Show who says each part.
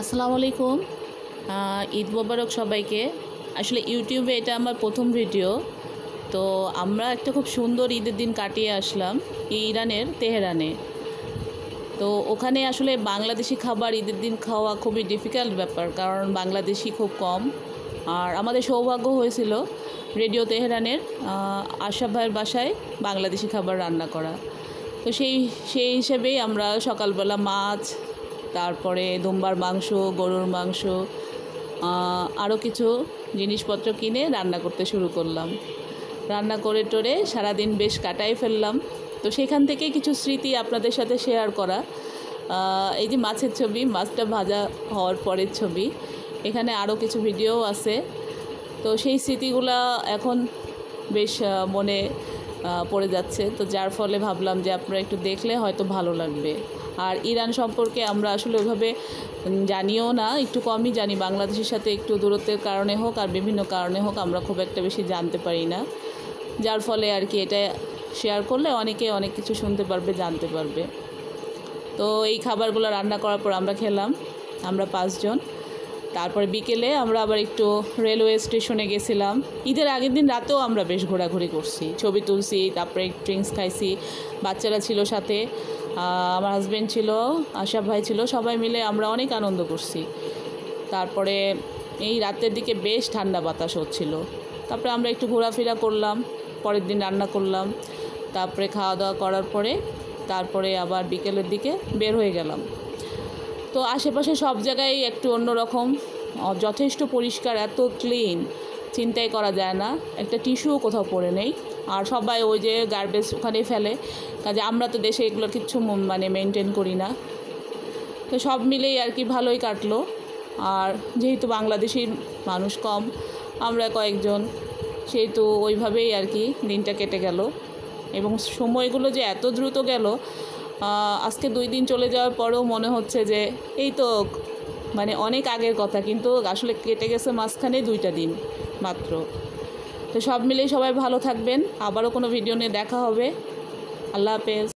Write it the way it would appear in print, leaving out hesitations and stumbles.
Speaker 1: আসসালামু আলাইকুম। ঈদ মোবারক সবাইকে। আসলে ইউটিউবে এটা আমার প্রথম ভিডিও। তো আমরা একটা খুব সুন্দর ঈদের দিন কাটিয়ে আসলাম ইরানের তেহরানে। তো ওখানে আসলে বাংলাদেশি খাবার ঈদের দিন খাওয়া খুবই ডিফিকাল্ট ব্যাপার, কারণ বাংলাদেশি খুব কম। আর আমাদের সৌভাগ্য হয়েছিল রেডিও তেহরানের আশরাফ ভাইয়ের বাসায় বাংলাদেশি খাবার রান্না করা। তো সেই হিসেবেই আমরা সকালবেলা মাছ, তারপরে দুম্বার মাংস, গরুর মাংস, আরও কিছু জিনিসপত্র কিনে রান্না করতে শুরু করলাম। রান্না করে টোরে সারাদিন বেশ কাটাই ফেললাম। তো সেখান থেকে কিছু স্মৃতি আপনাদের সাথে শেয়ার করা। এই যে মাছের ছবি, মাছটা ভাজা হওয়ার পরের ছবি, এখানে আরও কিছু ভিডিও আছে। তো সেই স্মৃতিগুলা এখন বেশ মনে পড়ে যাচ্ছে। তো যার ফলে ভাবলাম যে আপনারা একটু দেখলে হয়তো ভালো লাগবে। আর ইরান সম্পর্কে আমরা আসলে ওইভাবে জানিও না, একটু কমই জানি। বাংলাদেশের সাথে একটু দূরত্বের কারণে হোক আর বিভিন্ন কারণে হোক আমরা খুব একটা বেশি জানতে পারি না। যার ফলে আর কি এটা শেয়ার করলে অনেকে অনেক কিছু শুনতে পারবে, জানতে পারবে। তো এই খাবারগুলো রান্না করার পর আমরা খেলাম, আমরা 5 জন। তারপরে বিকেলে আমরা আবার একটু রেলওয়ে স্টেশনে গেছিলাম। ঈদের আগের দিন রাতেও আমরা বেশ ঘোরাঘুরি করছি, ছবি তুলছি, তারপরে ড্রিঙ্কস খাইছি। বাচ্চারা ছিল সাথে, আমার হাজব্যান্ড ছিল, আশরাফ ভাই ছিল, সবাই মিলে আমরা অনেক আনন্দ করছি। তারপরে এই রাতের দিকে বেশ ঠান্ডা বাতাস হচ্ছিল। তারপরে আমরা একটু ঘোরাফেরা করলাম, পরের দিন রান্না করলাম। তারপরে খাওয়া দাওয়া করার পরে তারপরে আবার বিকেলের দিকে বের হয়ে গেলাম। তো আশেপাশে সব জায়গায় একটু অন্যরকম, যথেষ্ট পরিষ্কার, এত ক্লিন, চিন্তাই করা যায় না। একটা টিস্যুও কোথাও পড়ে নেই। আর সবাই ওই যে গার্বেজ ওখানেই ফেলে, কাজে আমরা তো দেশে এগুলো কিচ্ছু মেনটেন করি না। তো সব মিলেই আর কি ভালোই কাটলো। আর যেহেতু বাংলাদেশি মানুষ কম, আমরা কয়েকজন, সেহেতু ওইভাবেই আর কি দিনটা কেটে গেল। এবং সময়গুলো যে এত দ্রুত গেল, আজকে 2 দিন চলে যাওয়ার পরেও মনে হচ্ছে যে এই তো অনেক আগের কথা, কিন্তু আসলে কেটে গেছে মাঝখানে 2টা দিন মাত্র। তো সব মিলেই সবাই ভালো থাকবেন। আবারও কোনো ভিডিও নিয়ে দেখা হবে। আল্লাহ হাফেজ।